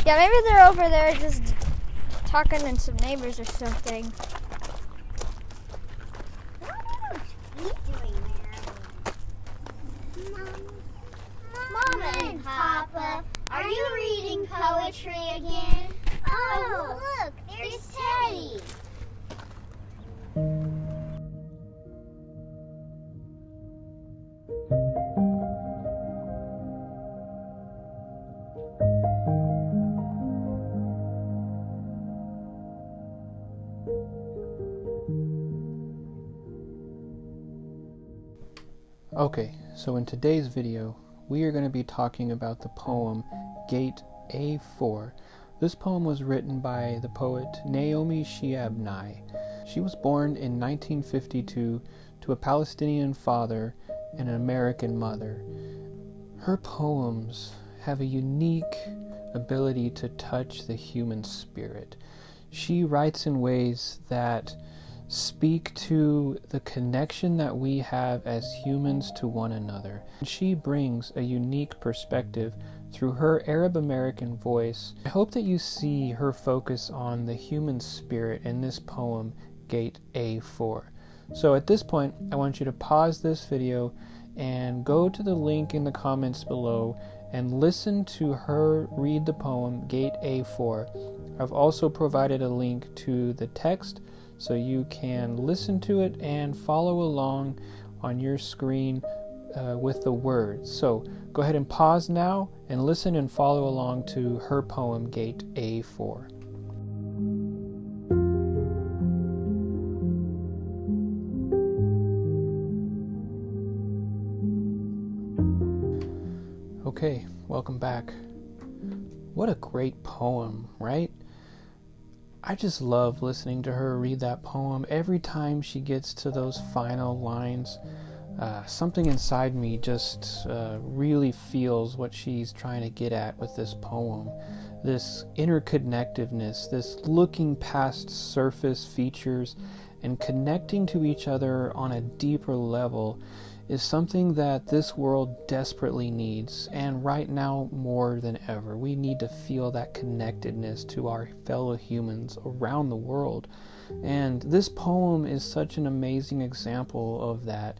Yeah, maybe they're over there just talking to some neighbors or something. Mama and Papa, are you reading poetry again? Oh, look, there's Teddy. Okay, so in today's video, we are going to be talking about the poem Gate A-4. This poem was written by the poet Naomi Shihab Nye. She was born in 1952 to a Palestinian father and an American mother. Her poems have a unique ability to touch the human spirit. She writes in ways that speak to the connection that we have as humans to one another. She brings a unique perspective through her Arab American voice. I hope that you see her focus on the human spirit in this poem, Gate A-4. So at this point, I want you to pause this video and go to the link in the comments below and listen to her read the poem, Gate A-4. I've also provided a link to the text so you can listen to it and follow along on your screen with the words. So go ahead and pause now and listen and follow along to her poem, Gate A-4. Okay, welcome back. What a great poem, right? I just love listening to her read that poem. Every time she gets to those final lines, something inside me just really feels what she's trying to get at with this poem. This interconnectedness, this looking past surface features and connecting to each other on a deeper level is something that this world desperately needs, and right now more than ever. We need to feel that connectedness to our fellow humans around the world, and this poem is such an amazing example of that.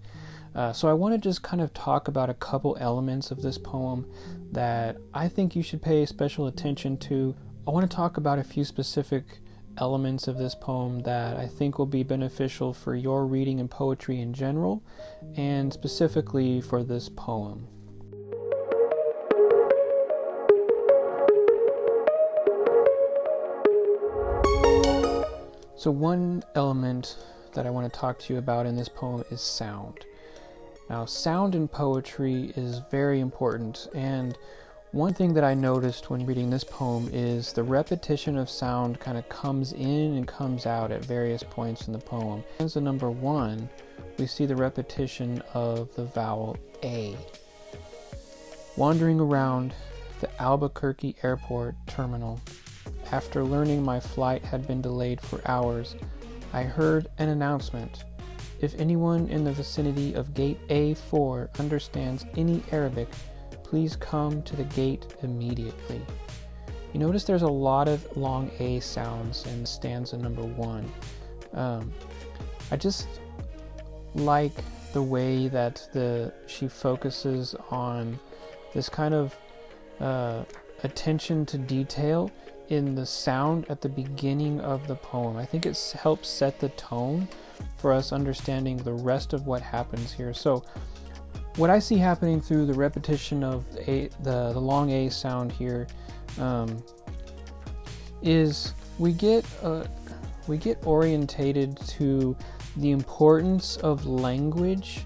So I want to just kind of talk about a couple elements of this poem that I think you should pay special attention to. I want to talk about a few specific elements of this poem that I think will be beneficial for your reading and poetry in general, and specifically for this poem. So one element that I want to talk to you about in this poem is sound. Now, sound in poetry is very important, and one thing that I noticed when reading this poem is the repetition of sound kind of comes in and comes out at various points in the poem. As the number 1, we see the repetition of the vowel A. Wandering around the Albuquerque airport terminal, after learning my flight had been delayed for hours, I heard an announcement. If anyone in the vicinity of Gate A-4 understands any Arabic, please come to the gate immediately. You notice there's a lot of long A sounds in stanza number 1. I just like the way that she focuses on this kind of attention to detail in the sound at the beginning of the poem. I think it helps set the tone for us understanding the rest of what happens here. So what I see happening through the repetition of the long A sound here is we get orientated to the importance of language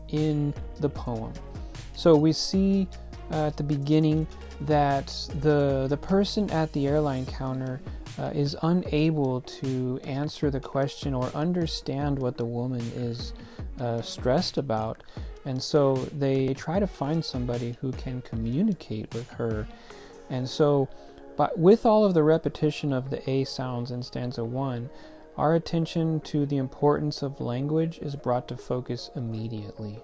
in the poem. So we see at the beginning that the person at the airline counter is unable to answer the question or understand what the woman is stressed about. And so they try to find somebody who can communicate with her. And so, but with all of the repetition of the A sounds in stanza 1, our attention to the importance of language is brought to focus immediately.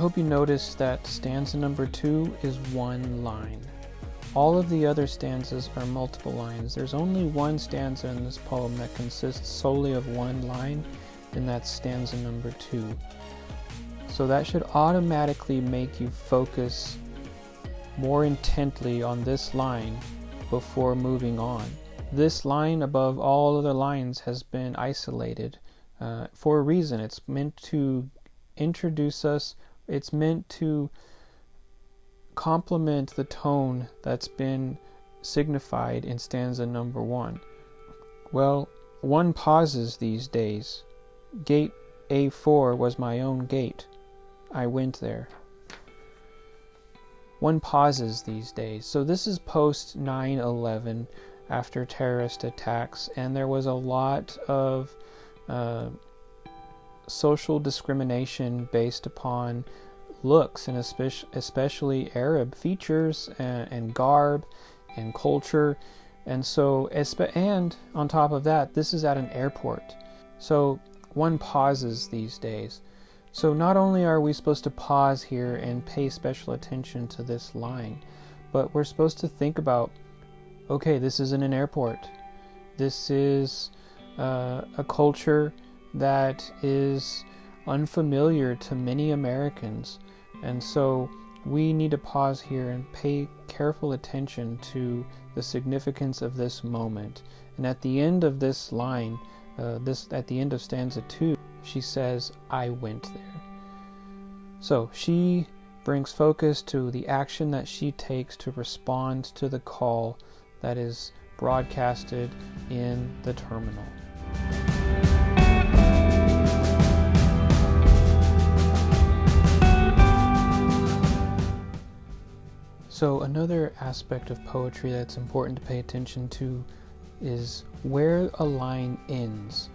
hope you noticed that stanza number 2 is one line. All of the other stanzas are multiple lines. There's only one stanza in this poem that consists solely of one line, and that's stanza number 2. So that should automatically make you focus more intently on this line before moving on. This line, above all other lines, has been isolated for a reason. It's meant to introduce us. It's meant to complement the tone that's been signified in stanza number 1. Well, one pauses these days. Gate A-4 was my own gate. I went there. One pauses these days. So this is post 9/11, after terrorist attacks, and there was a lot of social discrimination based upon looks, and especially Arab features and garb and culture. And so, and on top of that, this is at an airport. So one pauses these days. So not only are we supposed to pause here and pay special attention to this line, but we're supposed to think about, okay, this isn't an airport. This is a culture that is unfamiliar to many Americans. And so we need to pause here and pay careful attention to the significance of this moment. And at the end of this line, at the end of stanza 2, she says, I went there. So she brings focus to the action that she takes to respond to the call that is broadcasted in the terminal. So another aspect of poetry that's important to pay attention to is where a line ends,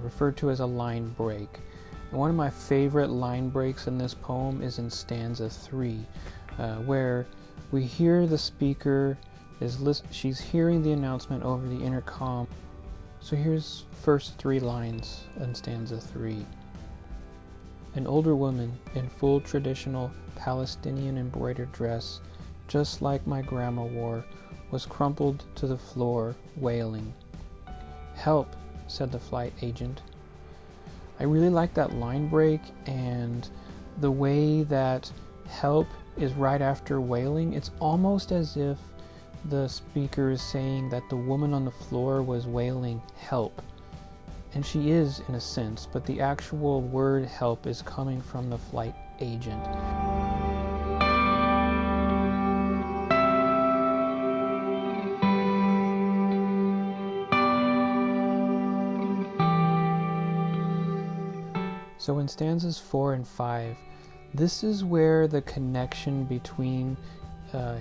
referred to as a line break. And one of my favorite line breaks in this poem is in stanza 3, where we hear the speaker she's hearing the announcement over the intercom. So here's first 3 lines in stanza 3. An older woman in full traditional Palestinian embroidered dress, just like my grandma wore, was crumpled to the floor, wailing. Help, said the flight agent. I really like that line break, and the way that help is right after wailing. It's almost as if the speaker is saying that the woman on the floor was wailing help. And she is, in a sense, but the actual word help is coming from the flight agent. So in stanzas 4 and 5, this is where the connection between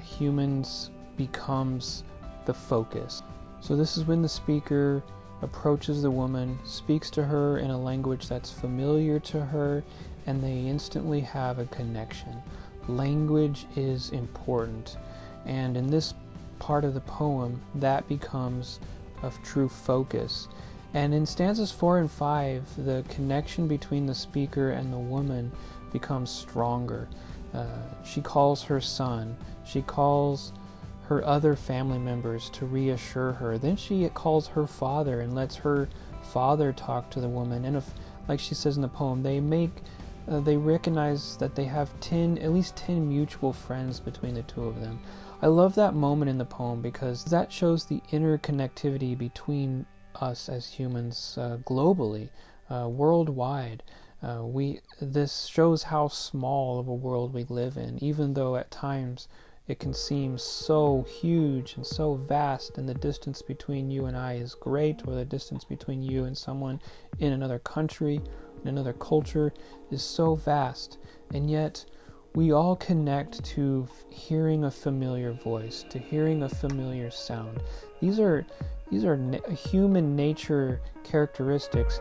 humans becomes the focus. So this is when the speaker approaches the woman, speaks to her in a language that's familiar to her, and they instantly have a connection. Language is important, and in this part of the poem, that becomes of true focus. And in stanzas 4 and 5, the connection between the speaker and the woman becomes stronger. She calls her son, she calls her other family members to reassure her. Then she calls her father and lets her father talk to the woman. And if, like she says in the poem, they recognize that they have at least 10 mutual friends between the two of them. I love that moment in the poem because that shows the interconnectivity between us as humans globally, worldwide. This shows how small of a world we live in, even though at times it can seem so huge and so vast, and the distance between you and I is great, or the distance between you and someone in another country, in another culture, is so vast. And yet we all connect to hearing a familiar voice, to hearing a familiar sound. These are human nature characteristics.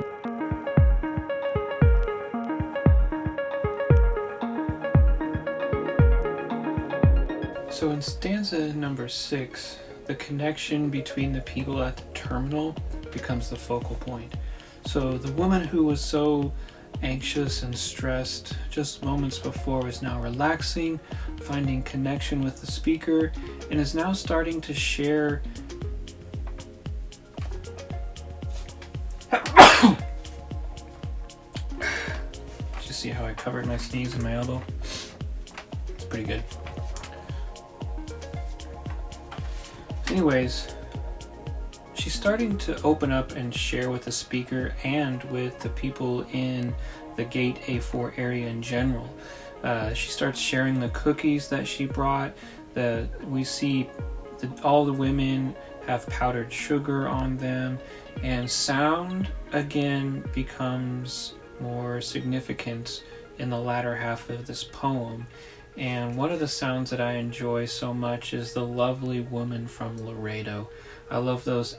So in stanza number 6, the connection between the people at the terminal becomes the focal point. So the woman who was so anxious and stressed just moments before is now relaxing, finding connection with the speaker, and is now starting to share Did you see how I covered my sneeze in my elbow? It's pretty good. Anyways, she's starting to open up and share with the speaker and with the people in the gate A4 area in general. She starts sharing the cookies that she brought. We see all the women have powdered sugar on them, and sound again becomes more significant in the latter half of this poem. And one of the sounds that I enjoy so much is the lovely woman from Laredo. I love those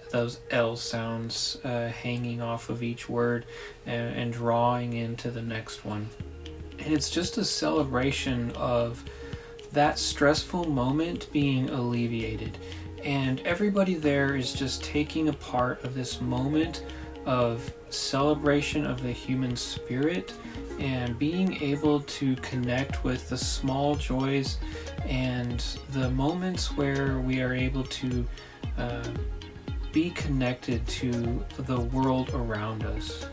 L sounds hanging off of each word and drawing into the next one. And it's just a celebration of that stressful moment being alleviated. And everybody there is just taking a part of this moment of celebration of the human spirit and being able to connect with the small joys and the moments where we are able to be connected to the world around us.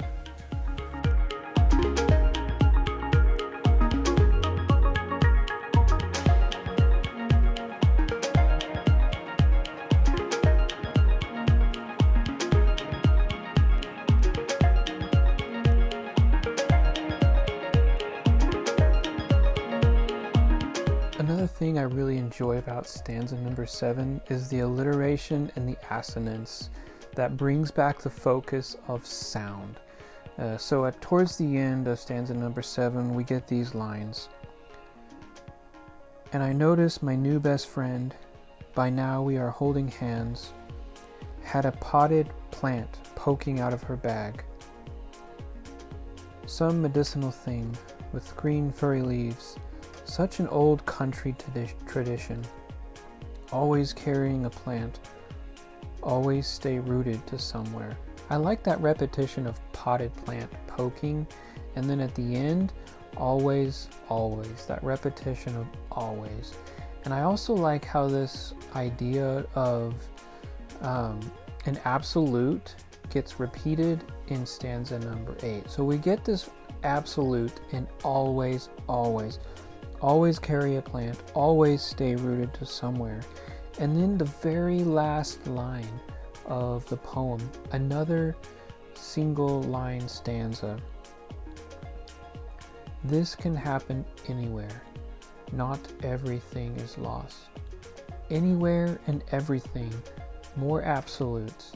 Another thing I really enjoy about stanza number 7 is the alliteration and the assonance that brings back the focus of sound. So towards the end of stanza number 7, we get these lines. And I notice my new best friend, by now we are holding hands, had a potted plant poking out of her bag. Some medicinal thing with green furry leaves. Such an old country tradition. Always carrying a plant. Always stay rooted to somewhere. I like that repetition of potted plant poking, and then at the end, always, always. That repetition of always. And I also like how this idea of an absolute gets repeated in stanza number 8. So we get this absolute in always, always. Always carry a plant, always stay rooted to somewhere. And then the very last line of the poem, another single line stanza. This can happen anywhere. Not everything is lost. Anywhere and everything, more absolutes.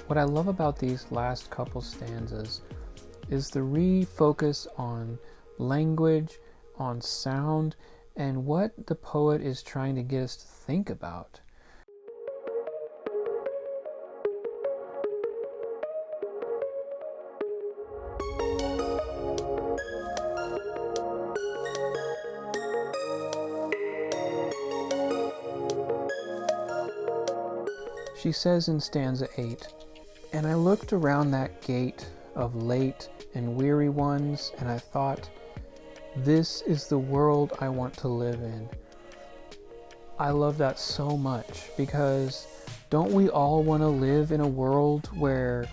What I love about these last couple stanzas is the refocus on language, on sound, and what the poet is trying to get us to think about. She says in stanza 8, and I looked around that gate of late and weary ones, and I thought, this is the world I want to live in. I love that so much, because don't we all want to live in a world where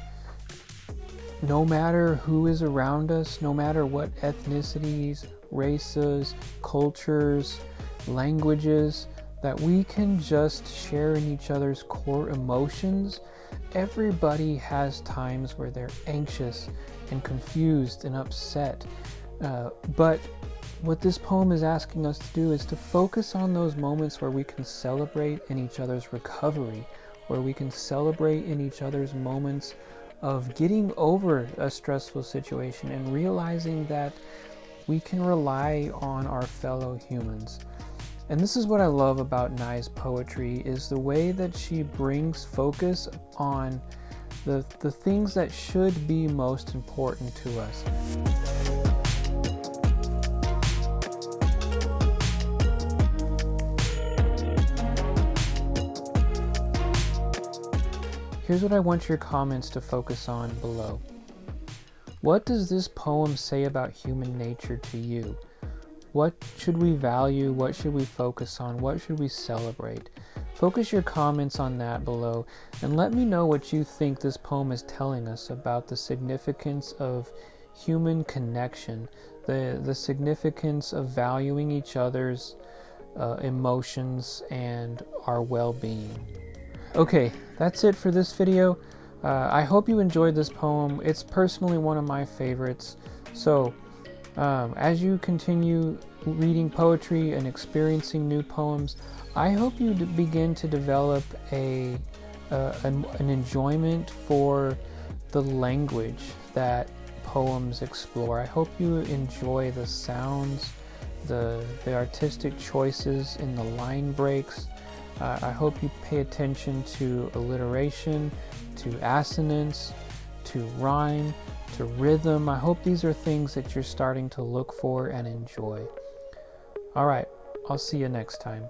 no matter who is around us, no matter what ethnicities, races, cultures, languages, that we can just share in each other's core emotions? Everybody has times where they're anxious and confused and upset. But what this poem is asking us to do is to focus on those moments where we can celebrate in each other's recovery, where we can celebrate in each other's moments of getting over a stressful situation and realizing that we can rely on our fellow humans. And this is what I love about Nye's poetry, is the way that she brings focus on the things that should be most important to us. Here's what I want your comments to focus on below. What does this poem say about human nature to you? What should we value? What should we focus on? What should we celebrate? Focus your comments on that below and let me know what you think this poem is telling us about the significance of human connection, the significance of valuing each other's emotions and our well-being. Okay, that's it for this video. I hope you enjoyed this poem. It's personally one of my favorites. So, as you continue reading poetry and experiencing new poems, I hope you begin to develop an enjoyment for the language that poems explore. I hope you enjoy the sounds, the artistic choices in the line breaks. I hope you pay attention to alliteration, to assonance, to rhyme, to rhythm. I hope these are things that you're starting to look for and enjoy. All right, I'll see you next time.